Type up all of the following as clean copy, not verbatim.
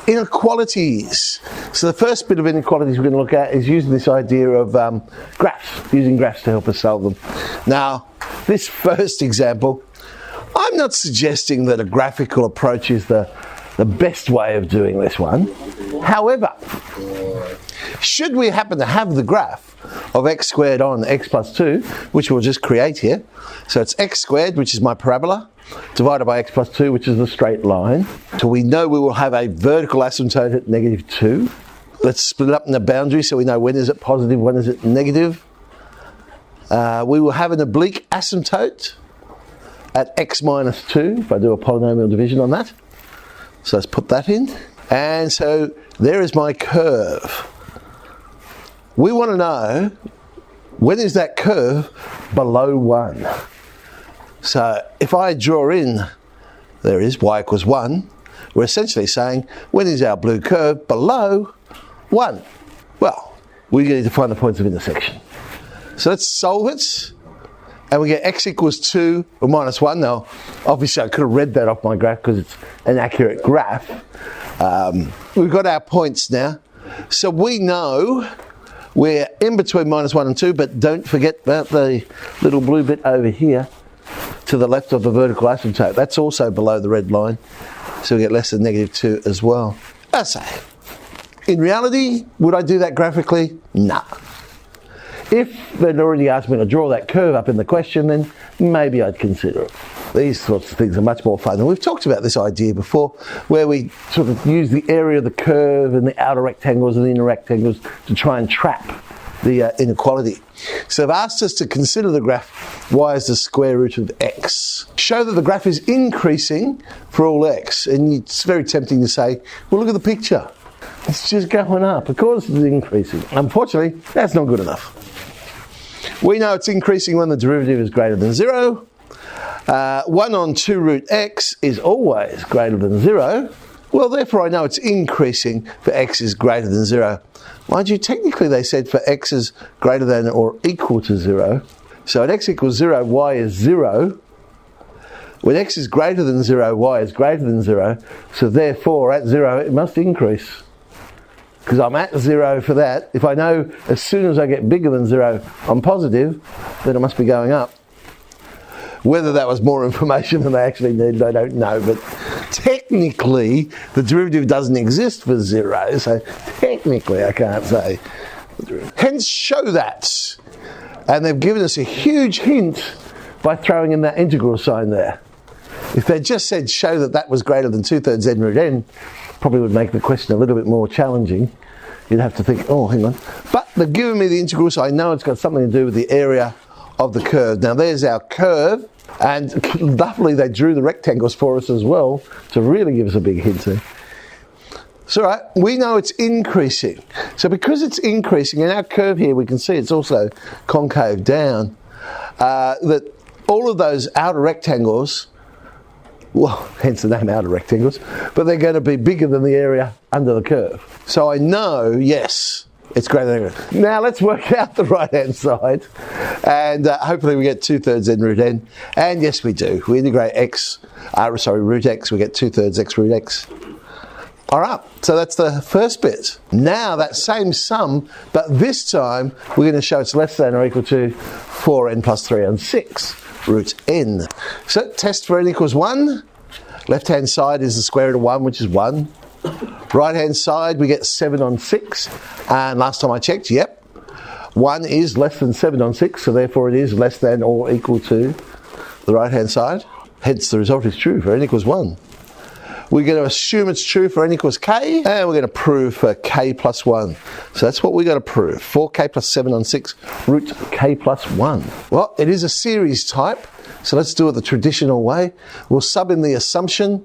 Inequalities. So the first bit of inequalities we're going to look at is using this idea of graphs, using graphs to help us solve them. Now, this first example, I'm not suggesting that a graphical approach is the best way of doing this one. However, should we happen to have the graph of x squared on x plus 2, which we'll just create here, so it's x squared, which is my parabola, divided by x plus 2, which is the straight line. So we know we will have a vertical asymptote at negative 2. Let's split it up in the boundary so we know when is it positive, when is it negative. We will have an oblique asymptote at x minus 2, if I do a polynomial division on that. So let's put that in. And so there is my curve. We want to know when is that curve below 1. So if I draw in, there it is, y equals 1, we're essentially saying when is our blue curve below 1? Well, we need to find the points of intersection. So let's solve it. And we get x equals 2 or minus 1. Now, obviously I could have read that off my graph because it's an accurate graph. We've got our points now. So we know we're in between minus 1 and 2, but don't forget about the little blue bit over here to the left of the vertical asymptote. That's also below the red line. So we get less than negative 2 as well. I say, in reality, would I do that graphically? No. If they'd already asked me to draw that curve up in the question, then maybe I'd consider it. These sorts of things are much more fun. And we've talked about this idea before, where we sort of use the area of the curve and the outer rectangles and the inner rectangles to try and trap the inequality. So they've asked us to consider the graph y is the square root of x. Show that the graph is increasing for all x. And it's very tempting to say, well, look at the picture. It's just going up. Of course it's increasing. Unfortunately, that's not good enough. We know it's increasing when the derivative is greater than 0. 1 on 2 root x is always greater than 0. Well, therefore I know it's increasing for x is greater than 0. Mind you, technically they said for x is greater than or equal to 0. So at x equals 0, y is 0. When x is greater than 0, y is greater than 0. So therefore at 0 it must increase. Because I'm at 0 for that. If I know as soon as I get bigger than 0, I'm positive, then it must be going up. Whether that was more information than they actually needed, I don't know. But technically, the derivative doesn't exist for 0. So technically, I can't say. Hence, show that. And they've given us a huge hint by throwing in that integral sign there. If they just said show that that was greater than 2/3 n root n, probably would make the question a little bit more challenging. You'd have to think, oh, hang on. But they've given me the integral, so I know it's got something to do with the area of the curve. Now there's our curve, and luckily they drew the rectangles for us as well to really give us a big hint there. So right, we know it's increasing. So because it's increasing, in our curve here we can see it's also concave down, that all of those outer rectangles, well, hence the name outer rectangles, but they're going to be bigger than the area under the curve. So I know, yes, it's greater than that. Now let's work out the right-hand side, and hopefully we get 2/3 n root n, and yes we do. We integrate root x, we get 2/3 x root x. Alright, so that's the first bit. Now that same sum, but this time we're going to show it's less than or equal to 4n plus 3 on 6. Root n. So test for n equals 1. Left hand side is the square root of 1, which is 1. Right hand side we get 7 on 6. And last time I checked, yep, 1 is less than 7 on 6, so therefore it is less than or equal to the right hand side. Hence the result is true for n equals 1. We're going to assume it's true for n equals k, and we're going to prove for k plus 1. So that's what we've got to prove. 4k plus 7 on 6 root k plus 1. Well, it is a series type, so let's do it the traditional way. We'll sub in the assumption.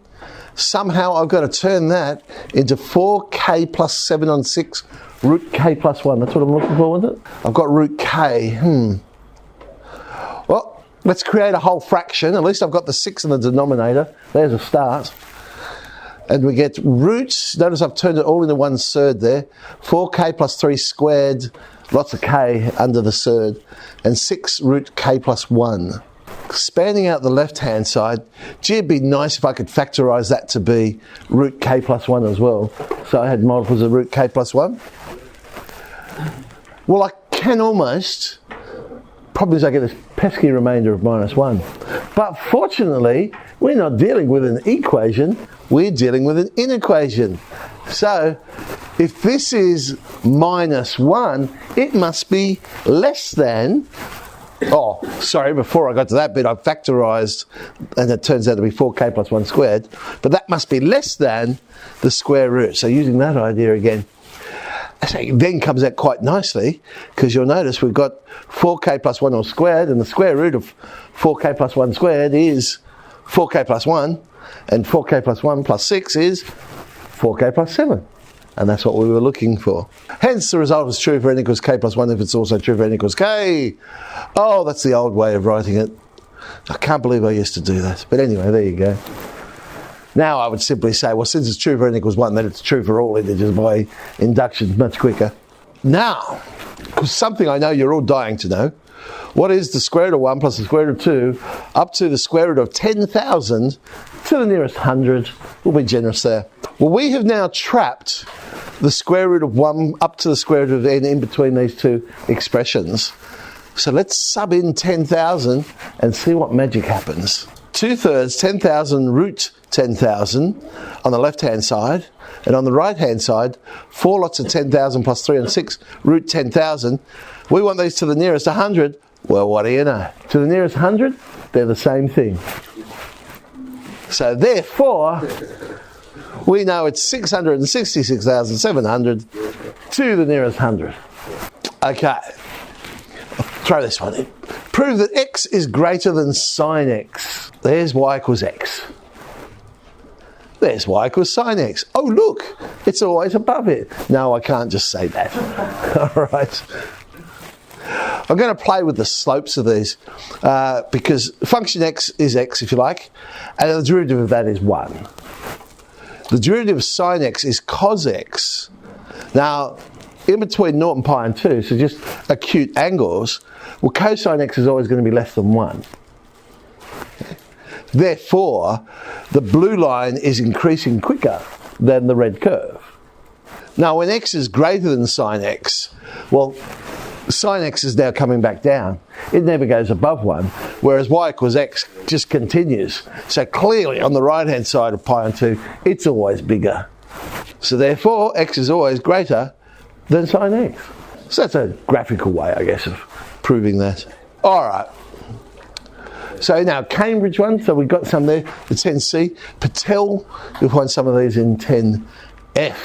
Somehow I've got to turn that into 4k plus 7 on 6 root k plus 1. That's what I'm looking for, isn't it? I've got root k. Well, let's create a whole fraction. At least I've got the 6 in the denominator. There's a start. And we get roots, notice I've turned it all into one surd there, 4k plus 3 squared, lots of k under the surd, and 6 root k plus 1. expanding out the left-hand side, gee, it'd be nice if I could factorise that to be root k plus 1 as well. So I had multiples of root k plus 1. Well, I can almost. Problem is I get this pesky remainder of minus 1. But fortunately, we're not dealing with an equation, we're dealing with an inequation. So, if this is minus 1, it must be less than... Oh, sorry, before I got to that bit, I factorised, and it turns out to be 4k plus 1 squared. But that must be less than the square root. So using that idea again, it then comes out quite nicely, because you'll notice we've got 4k plus 1 all squared, and the square root of 4k plus 1 squared is 4k plus 1, and 4k plus 1 plus 6 is 4k plus 7. And that's what we were looking for. Hence, the result is true for n equals k plus 1 if it's also true for n equals k. Oh, that's the old way of writing it. I can't believe I used to do that. But anyway, there you go. Now I would simply say, well, since it's true for n equals 1, then it's true for all integers by induction, much quicker. Now, because something I know you're all dying to know, what is the square root of 1 plus the square root of 2 up to the square root of 10,000 to the nearest 100? We'll be generous there. Well, we have now trapped the square root of 1 up to the square root of n in between these two expressions. So let's sub in 10,000 and see what magic happens. 2/3, 10,000 root 10,000 on the left-hand side, and on the right-hand side, 4 lots of 10,000 plus 3 and 6 root 10,000. We want these to the nearest 100. Well, what do you know? To the nearest 100, they're the same thing. So therefore, we know it's 666,700 to the nearest 100. Okay, I'll throw this one in. Prove that x is greater than sine x. There's y equals x. There's y equals sine x. Oh, look, it's always above it. No, I can't just say that. All right. I'm going to play with the slopes of these because function x is x, if you like, and the derivative of that is 1. The derivative of sine x is cos x. Now, in between 0 and pi and 2, so just acute angles, well, cosine x is always going to be less than 1. Therefore, the blue line is increasing quicker than the red curve. Now, when x is greater than sine x, well, sine x is now coming back down. It never goes above 1, whereas y equals x just continues. So clearly, on the right-hand side of pi and 2, it's always bigger. So therefore, x is always greater than sine x. So that's a graphical way, I guess, of proving that. All right. So now Cambridge one, so we've got some there, the 10C. Patel, you'll find some of these in 10F.